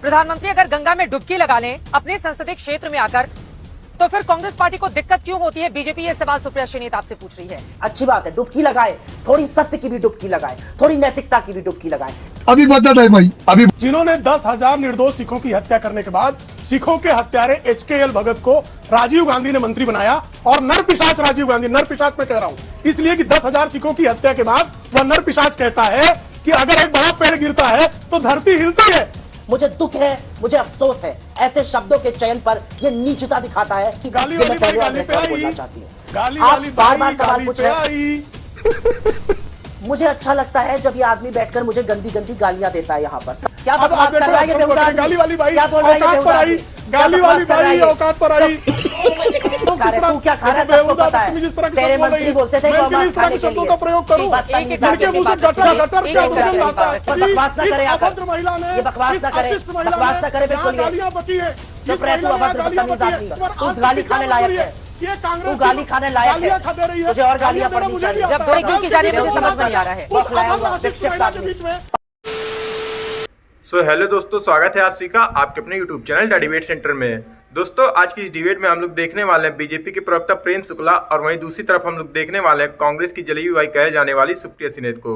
प्रधानमंत्री अगर गंगा में डुबकी लगा लें अपने संसदीय क्षेत्र में आकर, तो फिर कांग्रेस पार्टी को दिक्कत क्यों होती है? बीजेपी ये सवाल सुप्रिया श्रीनेत आपसे पूछ रही है। अच्छी बात है, डुबकी लगाए, थोड़ी सत्य की भी डुबकी लगाए, थोड़ी नैतिकता की भी डुबकी लगाए। अभी मदद है भाई, अभी जिन्होंने 10,000 निर्दोष सिखों की हत्या करने के बाद सिखों के हत्यारे HKL भगत को राजीव गांधी ने मंत्री बनाया, और नरपिशाच राजीव गांधी, नरपिशाच मैं कह रहा हूं इसलिए कि 10,000 सिखों की हत्या के बाद वह नरपिशाच कहता है कि अगर एक बड़ा पेड़ गिरता है तो धरती हिलती है। मुझे दुख है, मुझे अफसोस है, ऐसे शब्दों के चयन पर ये नीचता दिखाता है कि गाली वाली बाई गाली पे आई, गाली वाली बाई गाली पे आई। मुझे अच्छा लगता है जब ये आदमी बैठकर मुझे गंदी गंदी गालियां देता है यहाँ पर। क्या अब बकवास कर रहा है ये बेहुदा आदमी? गाली वाली बाई क्या बोल रहा है ये औकात पर बेहुदा आई, आदमी? गाली वाली बाई औकात पर आई। तू क्या खा रहा है सबको पता है। तेरे मंत्री बोलते थे इस तरह के शब्दों का प्रयोग करूं जिनके मुंह से गटर गटर क्या दुर्गंध आता है। बकवास ना करे, अभद्र महिला ने, ये बकवास ना करे, बकवास ना करे, बिल्कुल गालियां बकी है, चुप रह तू, अभद्र बदतमीज आदमी। तू गाली खाने लायक है, ये कांग्रेस तू गाली खाने लायक है, खा दे रही है, तुझे और गालियां पड़नी चाहिए। जब दो एक की जा रही है मुझे समझ में नहीं आ रहा है। उस अभद्र अशिष्ट महिला के बीच में। हेलो दोस्तों, स्वागत है आप सभी का आपके अपने यूट्यूब चैनल डिबेट सेंटर में। दोस्तों, आज की इस डिबेट में हम लोग देखने वाले हैं बीजेपी के प्रवक्ता प्रियंका शुक्ला, और वहीं दूसरी तरफ हम लोग देखने वाले हैं कांग्रेस की जलेबी भाई कहे जाने वाली सुप्रिया श्रीनेत को।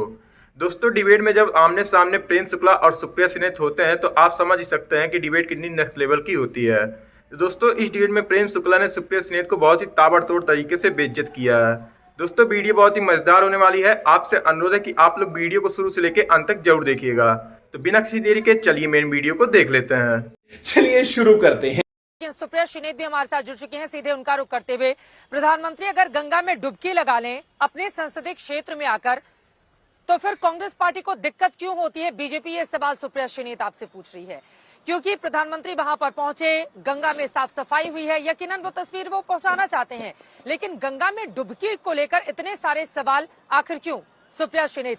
दोस्तों, डिबेट में जब आमने सामने प्रियंका शुक्ला और सुप्रिया श्रीनेत होते हैं तो आप समझ सकते हैं कि डिबेट कितनी नेक्स्ट लेवल की होती है। दोस्तों, इस डिबेट में प्रियंका शुक्ला ने सुप्रिया श्रीनेत को बहुत ही ताबड़तोड़ तरीके से बेइज्जत किया है। दोस्तों, वीडियो बहुत ही मजेदार होने वाली है। आपसे अनुरोध है कि आप लोग वीडियो को शुरू से लेकर अंत तक जरूर देखिएगा। तो बिना किसी देरी के चलिए मेन वीडियो को देख लेते हैं। चलिए शुरू करते हैं। सुप्रिया श्रीनेत भी हमारे साथ जुड़ चुके हैं। सीधे उनका रुख करते हुए, प्रधानमंत्री अगर गंगा में डुबकी लगा लें अपने संसदीय क्षेत्र में आकर, तो फिर कांग्रेस पार्टी को दिक्कत क्यों होती है? बीजेपी ये सवाल सुप्रिया श्रीनेत आपसे पूछ रही है, क्योंकि प्रधानमंत्री वहां पर पहुंचे, गंगा में साफ सफाई हुई है, यकीनन वो तस्वीर वो पहुंचाना चाहते हैं, लेकिन गंगा में डुबकी को लेकर इतने सारे सवाल आखिर क्यों? सुप्रिया श्रीनेत।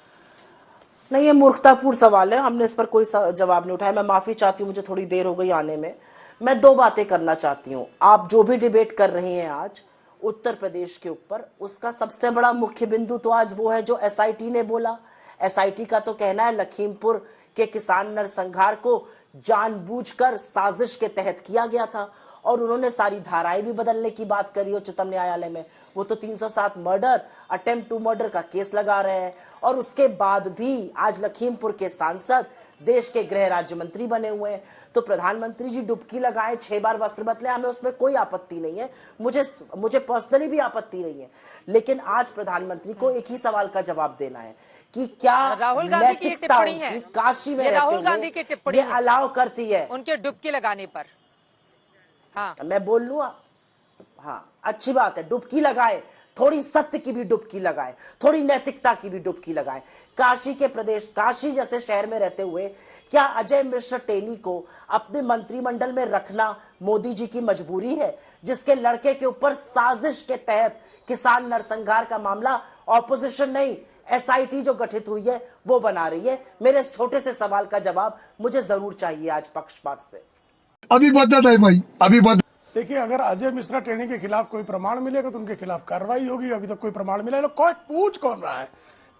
नहीं, ये मूर्खतापूर्ण सवाल है, हमने इस पर कोई जवाब नहीं उठाया। मैं माफी चाहती हूँ, मुझे थोड़ी देर हो गई आने में। मैं दो बातें करना चाहती हूँ। आप जो भी डिबेट कर रही हैं आज उत्तर प्रदेश के ऊपर, उसका सबसे बड़ा मुख्य बिंदु तो आज वो है जो SIT ने बोला। SIT का तो कहना है लखीमपुर के किसान नरसंहार को जानबूझकर साजिश के तहत किया गया था, और उन्होंने सारी धाराएं भी बदलने की बात करी उच्चतम न्यायालय में। वो तो 307 मर्डर, अटेम्प्ट टू मर्डर का केस लगा रहे हैं, और उसके बाद भी आज लखीमपुर के सांसद देश के गृह राज्य मंत्री बने हुए हैं। तो प्रधानमंत्री जी डुबकी लगाए, 6 बार वस्त्र बदले, हमें उसमें कोई आपत्ति नहीं है, मुझे पर्सनली भी आपत्ति नहीं है। लेकिन आज प्रधानमंत्री को एक ही सवाल का जवाब देना है कि क्या राहुल गांधी की टिप्पणी है, काशी में राहुल गांधी की टिप्पणी ये अलाउ करती है उनके डुबकी लगाने पर। हाँ, मैं बोल लूं? हाँ, अच्छी बात है, डुबकी लगाए, थोड़ी सत्य की भी डुबकी लगाए, थोड़ी नैतिकता की भी डुबकी लगाए। काशी के प्रदेश, काशी जैसे शहर में रहते हुए क्या अजय मिश्र टेनी को अपने मंत्रिमंडल में रखना मोदी जी की मजबूरी है, जिसके लड़के के ऊपर साजिश के तहत किसान नरसंहार का मामला ऑपोजिशन नहीं SIT जो गठित हुई है वो बना रही है? मेरे इस छोटे से सवाल का जवाब मुझे जरूर चाहिए आज पक्षपात से। अभी मदद है भाई, अभी मदद। देखिए, अगर अजय मिश्रा टेनी के खिलाफ कोई प्रमाण मिलेगा तो उनके खिलाफ कार्रवाई होगी। अभी तक कोई प्रमाण मिला है? कोई पूछ कौन रहा है?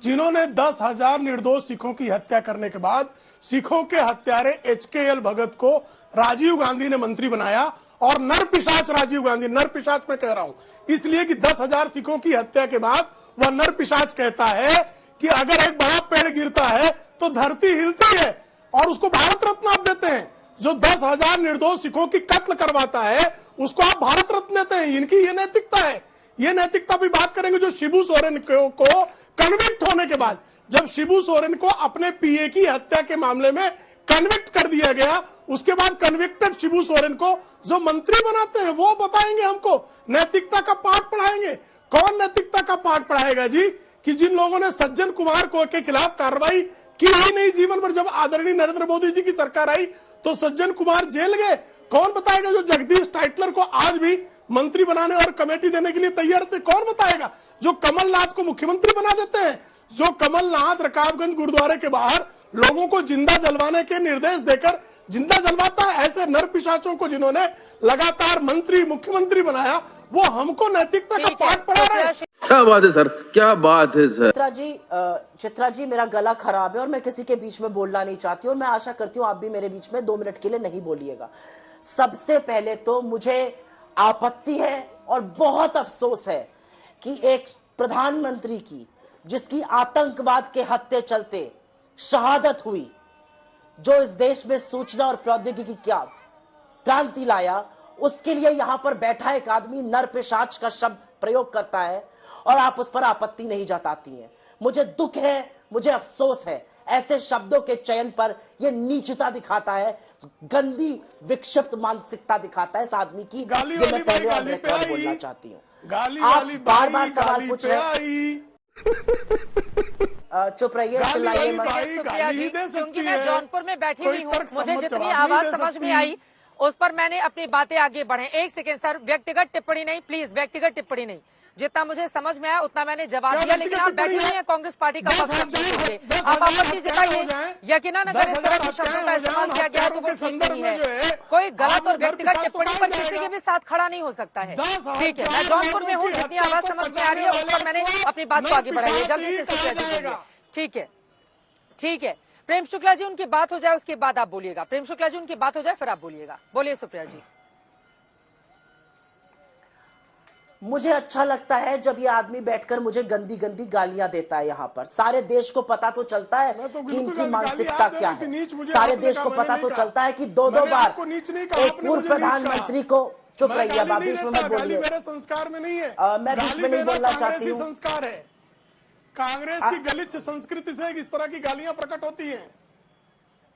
जिन्होंने 10,000 निर्दोष सिखों की हत्या करने के बाद सिखों के हत्यारे HKL भगत को राजीव गांधी ने मंत्री बनाया, और नरपिशाच राजीव गांधी, नरपिशाच मैं कह रहा हूं इसलिए कि 10,000 सिखों की हत्या के बाद वह नरपिशाच कहता है कि अगर एक बड़ा पेड़ गिरता है तो धरती हिलती है, और उसको भारत रत्न आप देते हैं। जो 10,000 निर्दोष सिखों की कत्ल करवाता है उसको आप भारत रत्न देते हैं। इनकी ये नैतिकता है। ये नैतिकता भी बात करेंगे जो शिबू सोरेन को कन्विक्ट होने के बाद, जब शिबू सोरेन को अपने PA की हत्या के मामले में कन्विक्ट कर दिया गया, उसके बाद कन्विक्टेड शिबू सोरेन को जो मंत्री बनाते हैं वो बताएंगे हमको, नैतिकता का पाठ पढ़ाएंगे। कौन नैतिकता का पाठ पढ़ाएगा जी? कि जिन लोगों ने सज्जन कुमार को के खिलाफ कार्रवाई की ही नहीं जीवन भर, जब आदरणीय नरेंद्र मोदी जी की सरकार आई तो सज्जन कुमार जेल गए। कौन बताएगा? जो जगदीश टाइटलर को आज भी मंत्री बनाने और कमेटी देने के लिए तैयार थे, कौन बताएगा? जो कमलनाथ को मुख्यमंत्री बना देते हैं, जो कमलनाथ रकाबगंज गुरुद्वारे के बाहर लोगों को जिंदा जलवाने के निर्देश देकर जिंदा जलवाता है, ऐसे नरपिशाचों को जिन्होंने लगातार मंत्री मुख्यमंत्री बनाया, वो हमको नैतिकता का ठीक है, पाठ पढ़ा रहे हैं। क्या बात है सर, क्या बात है सर। चित्रा जी मेरा गला खराब है और मैं किसी के बीच में बोलना नहीं चाहती और मैं आशा करती हूँ आप भी मेरे बीच में 2 मिनट के लिए नहीं बोलिएगा। सबसे पहले तो मुझे आपत्ति है और बहुत अफसोस है कि एक प्रधानमंत्री की जिसकी आतंकवाद के हत्थे चलते शहादत हुई, जो इस देश में सूचना और प्रौद्योगिकी क्या क्रांति लाया, उसके लिए यहां पर बैठा एक आदमी नरपिशाच का शब्द प्रयोग करता है और आप उस पर आपत्ति नहीं जताती हैं। मुझे दुख है, मुझे अफसोस है, ऐसे शब्दों के चयन पर यह नीचता दिखाता है, गंदी विक्षिप्त मानसिकता दिखाता है इस आदमी की। गाली ये मैं वाली पहले भाई, और गाली पे रिकॉर्ड आई। बोलना चाहती हूँ। गाली आप वाली बार बार भाई, सवाल गाली पूछ पे रहे आई। चुप रहिए, गाली चिल्लाइए वाली मत। भाई, सुप्रिया गाली जी, ही दे क्योंकि सकती मैं है। जौनपुर में बैठी कोई हुई हूँ, तर्क मुझे सम्मत जितनी जवाब नहीं आवाज दे समझ में सकती। आई उस पर मैंने अपनी बातें आगे बढ़े। एक सेकेंड सर, व्यक्तिगत टिप्पणी नहीं प्लीज, व्यक्तिगत टिप्पणी नहीं। जितना मुझे समझ में आया उतना मैंने जवाब क्या दिया, लेकिन आप व्यक्तिगत बैठी टिप्पणी हुई है? हैं कांग्रेस पार्टी का 10,000 पक्ष रखने के लिए। दस आप हजार आपत्ति हत्याएं हो जताइए। जाएं। यकीनन अगर इस तरह के 10,000 शब्दों का हत्याएं इस्तेमाल हो किया गया है तो जाएं, वो ठीक संदर्भ नहीं में जो है। है, कोई गलत आपने और व्यक्तिगत नरपिशाच टिप्पणी तो पर कहा किसी जाएगा। के भी साथ खड़ा नहीं हो सकता है। 10,000 ठीक है, मैं जौनपुर में हूँ, लोगों की जितनी हत्या आवाज को समझ में आ रही है उस पर मैंने बचाने अपनी बात को आगे बढ़ाई है। नरपिशाच जल्दी ही से कहा सुप्रिया जी बोलिए। जाएगा। ठीक है, ठीक है। प्रेम शुक्ला जी उनकी बात हो जाए उसके बाद आप बोलिएगा। प्रेम शुक्ला जी उनकी बात हो जाए फिर आप बोलिएगा। बोलिए सुप्रिया जी। मुझे अच्छा लगता है जब ये आदमी बैठकर मुझे गंदी गंदी गालियां देता है। यहाँ पर सारे देश को पता तो चलता है मैं तो कि बिल्कुल इनकी गाली मानसिकता आप दे क्या रही थी, है। नीच मुझे सारे आपने देश कहा, को मैंने पता नहीं तो कहा। चलता है कि दो मैंने बार आपको नीच नहीं कहा, एक आपने पूर्व मुझे नीच कहा। प्रधानमंत्री को चुप मैं रहिए, गाली आप नहीं बीच में देता, मत गाली बोलिए। मेरे संस्कार में नहीं है। मैं बीच गाली में नहीं देना बोलना चाहती कांग्रेसी हूँ। संस्कार है। कांग्रेस की गलिच्छ संस्कृति से इस तरह की गालियां प्रकट होती हैं।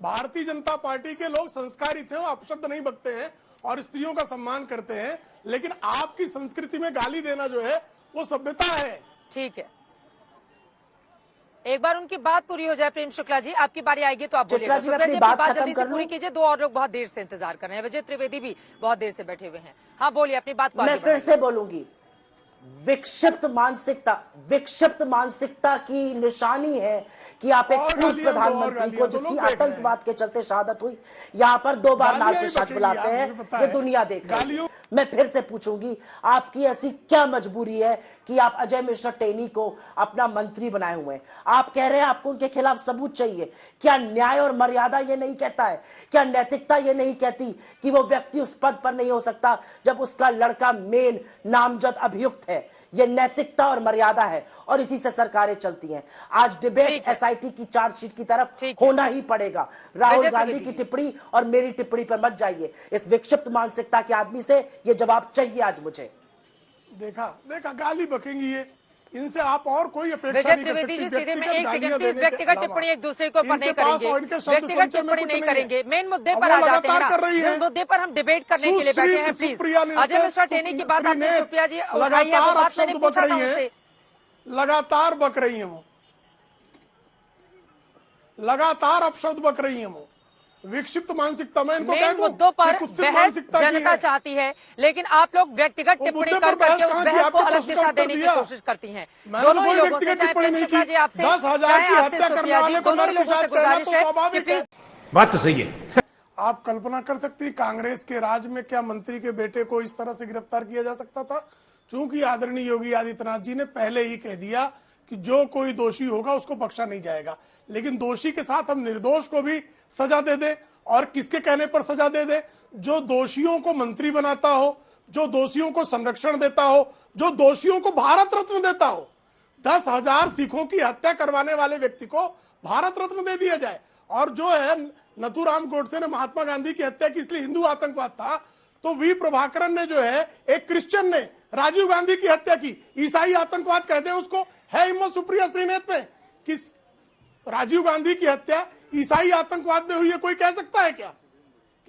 भारतीय जनता पार्टी के लोग संस्कारित हैं, वो अपशब्द नहीं बकते हैं और स्त्रियों का सम्मान करते हैं, लेकिन आपकी संस्कृति में गाली देना जो है वो सभ्यता है। ठीक है, एक बार उनकी बात पूरी हो जाए। प्रेम शुक्ला जी आपकी बारी आएगी तो आप बोलिएगा। शुक्ला जी, मैं सुप्रिया जी अपनी अपनी बात बात खत्म जल्दी से कर पूरी लूं? कीजिए, 2 और लोग बहुत देर से इंतजार कर रहे हैं। विजय त्रिवेदी भी बहुत देर से बैठे हुए हैं। हाँ बोलिए, अपनी बात को मैं आगे फिर से बोलूंगी, विक्षिप्त मानसिकता की निशानी है कि आप एक और पूर्व गालियां दो, और प्रधानमंत्री को गालियां दो, जिसकी लोग देख रहे हैं। आतंकवाद के चलते शहादत हुई, यहाँ पर 2 बार गालियां ही नारपिशाच बकेंगी, बुलाते आप हैं, मुझे पता ये है। दुनिया देख रही है। गालियों- मैं फिर से पूछूंगी, आपकी ऐसी क्या मजबूरी है कि आप अजय मिश्रा टेनी को अपना मंत्री बनाए हुए हैं? आप कह रहे हैं आपको उनके खिलाफ सबूत चाहिए। क्या न्याय और मर्यादा ये नहीं कहता है, क्या नैतिकता ये नहीं कहती कि वो व्यक्ति उस पद पर नहीं हो सकता जब उसका लड़का मेन नामजद अभियुक्त है? ये नैतिकता और मर्यादा है और इसी से सरकारें चलती हैं। आज डिबेट ठीक है। एसआईटी की चार्जशीट की तरफ ठीक है। होना ही पड़ेगा। राहुल विजय गांधी त्रिवेदी। की टिप्पणी और मेरी टिप्पणी पर मत जाइए। इस विक्षिप्त मानसिकता के आदमी से ये जवाब चाहिए आज मुझे। देखा गाली बकेंगी ये, इनसे आप और कोई अपेक्षा विजय नहीं कर त्रिवेदी जी सकती। सीधे में व्यक्तिगत एक गालियां सेकंड प्लीज, देने के व्यक्तिगत अलावा। टिप्पणी एक दूसरे के ऊपर नहीं इनके पास करेंगे, और इनके शब्द व्यक्तिगत संचय में टिप्पणी कुछ नहीं नहीं है। करेंगे। मेन मुद्दे अब पर वो आ जाते हैं लगातार कर रही ना, है। जिस मुद्दे पर हम डिबेट करने के लिए बैठे हैं। प्लीज सुप्रिया ने अजय मिश्रा टेनी की बात आपने सुप्रिया जी उठाई है, वो लगातार बात अपशब्द मैंने बक पूछा था रही है, उनसे। लगातार बक रही है वो, लगातार अपशब्द बक रही है वो। विक्षिप्त मानसिकता, मैं इनको कह मेन दूं मुद्दों पर कि कुत्सित बहस मानसिकता की जनता है। चाहती है, लेकिन आप लोग व्यक्तिगत वो टिप्पणी मुद्दे कर पर बहस करके उस कहाँ की? बहस को आपके अलग प्रश्न दिशा का उत्तर देने की दिया। कोशिश करती हैं। मैंने दोनों कोई ही लोगों से, व्यक्तिगत चाहे टिप्पणी प्रेम नहीं शुक्ला की। जी आपसे, 10,000 चाहे की आपसे हत्या करने सुप्रिया जी, वाले को दोनों ही लोगों से नरपिशाच कहना गुजारिश तो है स्वाभाविक कि है। प्लीज बात तो सही है। आप कल्पना कर सकती हैं कांग्रेस के राज में क्या मंत्री के बेटे को इस तरह से गिरफ्तार किया जा सकता था? चूंकि आदरणीय योगी आदित्यनाथ जी ने पहले ही कह दिया कि जो कोई दोषी होगा उसको बख्शा नहीं जाएगा, लेकिन दोषी के साथ हम निर्दोष को भी सजा दे दे। और किसके कहने पर सजा दे दे? जो दोषियों को मंत्री बनाता हो, जो दोषियों को संरक्षण देता हो, जो दोषियों को भारत रत्न देता हो। 10,000 सिखों की हत्या करवाने वाले व्यक्ति को भारत रत्न दे दिया जाए। और जो है नथुराम गोडसे ने महात्मा गांधी की हत्या की इसलिए हिंदू आतंकवाद था, तो वी प्रभाकरन ने जो है एक क्रिश्चियन ने राजीव गांधी की हत्या की, ईसाई आतंकवाद कहते हैं उसको। है हिम्मत सुप्रिया श्रीनेत में कि राजीव गांधी की हत्या ईसाई आतंकवाद में हुई है? कोई कह सकता है क्या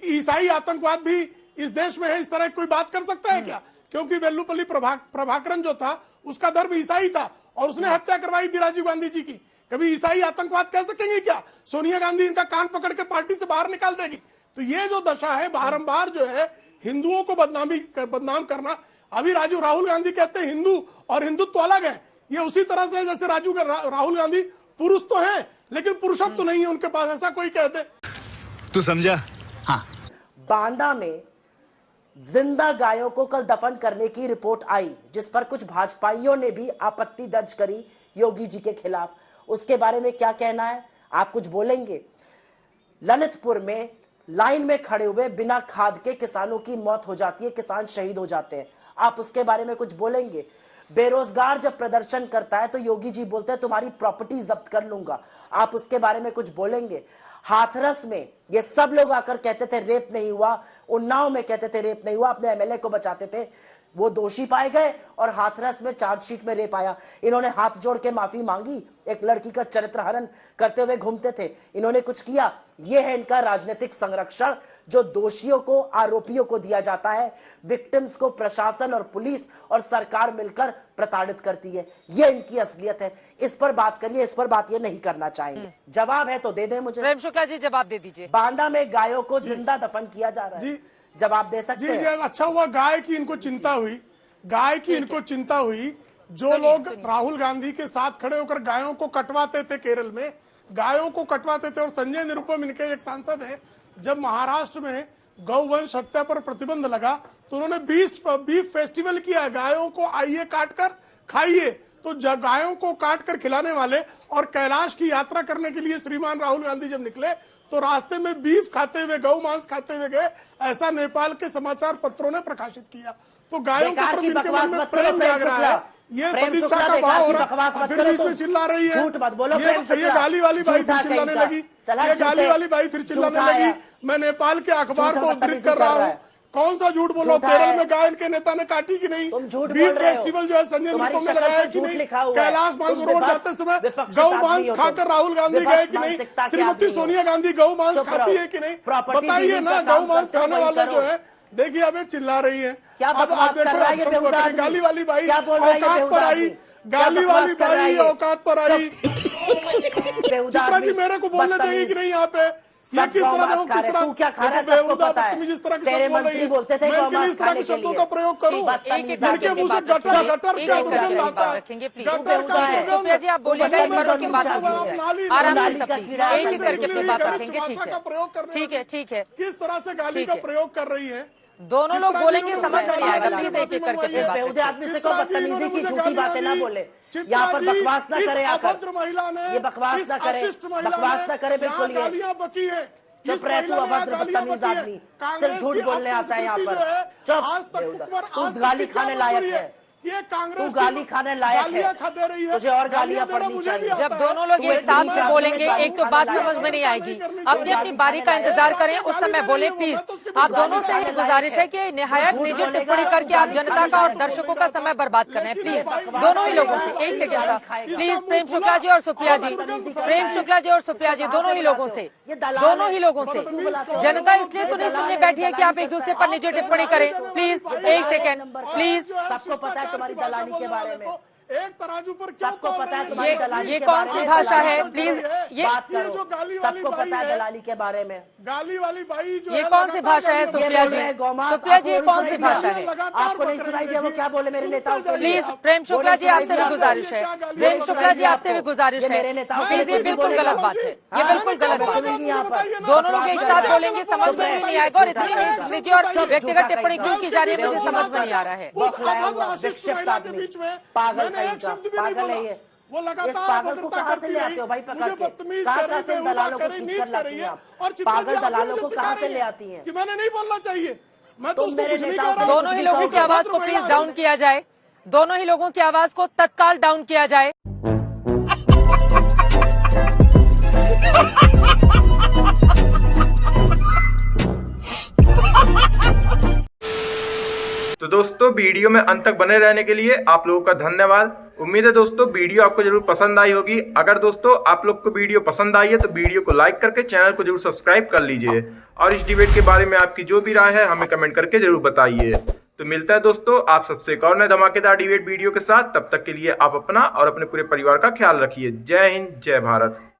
कि ईसाई आतंकवाद भी इस देश में है? इस तरह कोई बात कर सकता है क्या? क्योंकि वेल्लुपल्ली प्रभाकरन जो था उसका धर्म ईसाई था और उसने हत्या करवाई थी राजीव गांधी जी की। कभी ईसाई आतंकवाद कह सकेंगे क्या? सोनिया गांधी इनका कान पकड़ के पार्टी से बाहर निकाल देगी। तो ये जो दशा है, बारंबार जो है हिंदुओं को बदनाम करना। अभी राहुल गांधी कहते हैं हिंदू और हिंदुत्व अलग है। ये उसी तरह से जैसे राहुल गांधी पुरुष तो है लेकिन पुरुषत्व तो नहीं है उनके पास, ऐसा कोई कहते। तू समझा? बांदा में जिंदा गायों को कल दफन करने की रिपोर्ट आई, जिस पर कुछ भाजपाइयों ने भी आपत्ति दर्ज करी योगी जी के खिलाफ। उसके बारे में क्या कहना है, आप कुछ बोलेंगे? ललितपुर में लाइन में खड़े हुए बिना खाद के किसानों की मौत हो जाती है, किसान शहीद हो जाते हैं, आप उसके बारे में कुछ बोलेंगे? बेरोजगार जब प्रदर्शन करता है तो योगी जी बोलते हैं तुम्हारी प्रॉपर्टी जब्त कर लूंगा, आप उसके बारे में कुछ बोलेंगे? हाथरस में ये सब लोग आकर कहते थे रेप नहीं हुआ, उन्नाव में कहते थे रेप नहीं हुआ, अपने एमएलए को बचाते थे, वो दोषी पाए गए और हाथरस में चार्जशीट में रेप आया। इन्होंने हाथ जोड़ के माफी मांगी, एक लड़की का चरित्र हनन करते हुए घूमते थे, इन्होंने कुछ किया? ये है इनका राजनीतिक संरक्षण जो दोषियों को, आरोपियों को दिया जाता है। विक्टिम्स को प्रशासन और पुलिस और सरकार मिलकर प्रताड़ित करती है, ये इनकी असलियत है। इस पर बात करिए, इस पर बात ये नहीं करना चाहेंगे। जवाब है तो दे दें मुझे। प्रेम शुक्ला जी जवाब दे दीजिए। बांदा में गायों को जिंदा दफन किया जा रहा है जी, जवाब दे सकते हैं? जी, अच्छा हुआ गाय की इनको चिंता हुई, गाय की इनको चिंता हुई। जो लोग राहुल गांधी के साथ खड़े होकर गायों को कटवाते थे, केरल में गायों को कटवाते थे, और संजय निरुपम इनके एक सांसद हैं, जब महाराष्ट्र में गौवंश हत्या पर प्रतिबंध लगा तो उन्होंने बीफ फेस्टिवल किया, गायों को आइए काट कर खाइए। तो गायों को काट कर खिलाने वाले और कैलाश की यात्रा करने के लिए श्रीमान राहुल गांधी जब निकले तो रास्ते में बीफ खाते हुए, गौ मांस खाते हुए गए, ऐसा नेपाल के समाचार पत्रों ने प्रकाशित किया। तो गायों के प्रति इनके मन में प्रेम जाग रहा है, ये सदिच्छा का भाव हो रहा है। फिर बीच में चिल्ला रही है, ये गाली वाली बाई फिर चिल्लाने लगी, ये गाली वाली बाई फिर चिल्लाने लगी। मैं नेपाल के अखबार को उद्धृत कर रहा हूँ, कौन सा झूठ बोलो? केरल में गाय के नेता ने काटी कि नहीं? बीफ फेस्टिवल जो है संजय निरुपम ने लगाया कि नहीं? कैलाश मानसरोवर जाते समय गौ मांस खाकर राहुल गांधी गए कि नहीं? श्रीमती सोनिया गांधी गौ मांस खाती है कि नहीं? बताइए ना। गौ मांस खाने वाले जो है, देखिए अबे चिल्ला रही है। अब आप देखो, गाली वाली बाई औकात पर आई, गाली वाली बाई औकात पर आई। चित्रा जी मेरे को बोलने देगी कि नहीं? यहाँ पे ये किस तरह देखो, किस तरह क्या खा रहा है सबको पता है। इस तरह के तेरे शब्द बोल रही मंत्री है, बोलते थे मैं इनके लिए इस तरह के शब्दों का प्रयोग करूं? इनके मुंह से गटर क्या दुर्गंध आता है, गटर का सुप्रिया जी आप बोलिएगा, एक बार की बात नाली आराम से नाली का सब कीड़ा एक एक करके अपनी बात रखेंगे। भाषा का प्रयोग करने ठीक है, ठीक है। किस तरह से गाली का प्रयोग कर रही है? दोनों लोग चित्रा जी बोलेंगे, ने समझ मुझे नहीं आएगा, गाली प्लीज एक एक करके अपनी बात बेहुदे रखें। आदमी से को बदतमीजी की झूठी बातें ना बोले, यहाँ पर बकवास ना करे आकर, अभद्र महिला ने, ये बकवास ना करे, बकवास ना करे बिल्कुल। ये गालियां बकी है, चुप रह तू, अभद्र बदतमीज आदमी, सिर्फ झूठ बोलने आता है यहाँ पर। चुप, तू गाली खाने लायक है, ये कांग्रेस तू गाली खाने लायक है, दे रही है, तुझे और गालियां पड़नी चाहिए। जब दोनों लोग एक साथ में बोलेंगे एक तो बात समझ में नहीं आएगी। अपनी अपनी बारी का इंतजार करें, उस समय बोले प्लीज। आप दोनों से ही गुजारिश है कि निहायत निजी टिप्पणी करके आप जनता का और दर्शकों का समय बर्बाद कर रहे हैं, प्लीज दोनों ही लोगों से। एक सेकेंड का प्लीज, प्रेम शुक्ला जी और सुप्रिया जी, प्रेम शुक्ला जी और सुप्रिया जी, दोनों ही लोगों से, दोनों ही लोगों से। जनता इसलिए तो नहीं सुनने बैठी है कि आप एक दूसरे पर निजी टिप्पणी करें, प्लीज एक सेकेंड प्लीज। सबको पता है तुम्हारी दलाली के बारे में, एक तराजू पर क्या सबको तौल पता है रही तुम्हारी दलाली ये के कौन बारे सी में। भाषा है? प्लीज ये बात करो, जो गाली वाली सबको बाई पता है है, दलाली के बारे में। गाली वाली बाई जो ये है, कौन सी लगातार भाषा है गाली सुप्रिया बोल जी? रहे हैं गौमांस, सुप्रिया जी ये आपको कौन सी नहीं भाषा है? लगातार आपको नहीं बक सुनाई रही दिया वो है। क्या बोले मेरे नेताओं के लिए? प्लीज प्रेम शुक्ला जी आपसे भी गुजारिश है, प्रेम शुक्ला जी आपसे भी गुजारिश है, प्लीज ये बिल्कुल गलत बात है, ये बिल्कुल गलत बात है। यहाँ पर दोनों लोग एक साथ बोलेंगे, समझ में भी नहीं आएगा। और इतनी निजी और व्यक्तिगत टिप्पणी क्यों की जा रही है, मुझे समझ में नहीं आ रहा है। उस अभद्र अशिष्ट महिला के बीच में पागल मैंने एक शब्द भी नहीं पागल है बोला। ये। वो इस लगातार पागल को अभद्रता कहाँ से करती ले आते रही, हो भाई पकड़ मुझे के? बदतमीज कहाँ कर रही, से इन बेहुदा दलालों को कर रही, खींच नीच कर कर लाती रही हैं है। आप? और चित्रा जी पागल आप दलालों मुझे को सिखा कहाँ से रही ले है आती हैं? कि मैंने नहीं बोलना चाहिए, मैं तो तुम उसको मेरे कुछ नहीं नेताओं कह रहा को हूँ। दोनों ही लोगों की आवाज को प्लीज डाउन किया जाए, दोनों ही लोगों की आवाज को तत्काल डाउन किया जाए। तो दोस्तों वीडियो में अंत तक बने रहने के लिए आप लोगों का धन्यवाद। उम्मीद है दोस्तों वीडियो आपको जरूर पसंद आई होगी। अगर दोस्तों आप लोग को वीडियो पसंद आई है तो वीडियो को लाइक करके चैनल को जरूर सब्सक्राइब कर लीजिए और इस डिबेट के बारे में आपकी जो भी राय है हमें कमेंट करके जरूर बताइए। तो मिलता है दोस्तों आप सबसे एक और नए धमाकेदार डिबेट वीडियो के साथ। तब तक के लिए आप अपना और अपने पूरे परिवार का ख्याल रखिए। जय हिंद, जय भारत।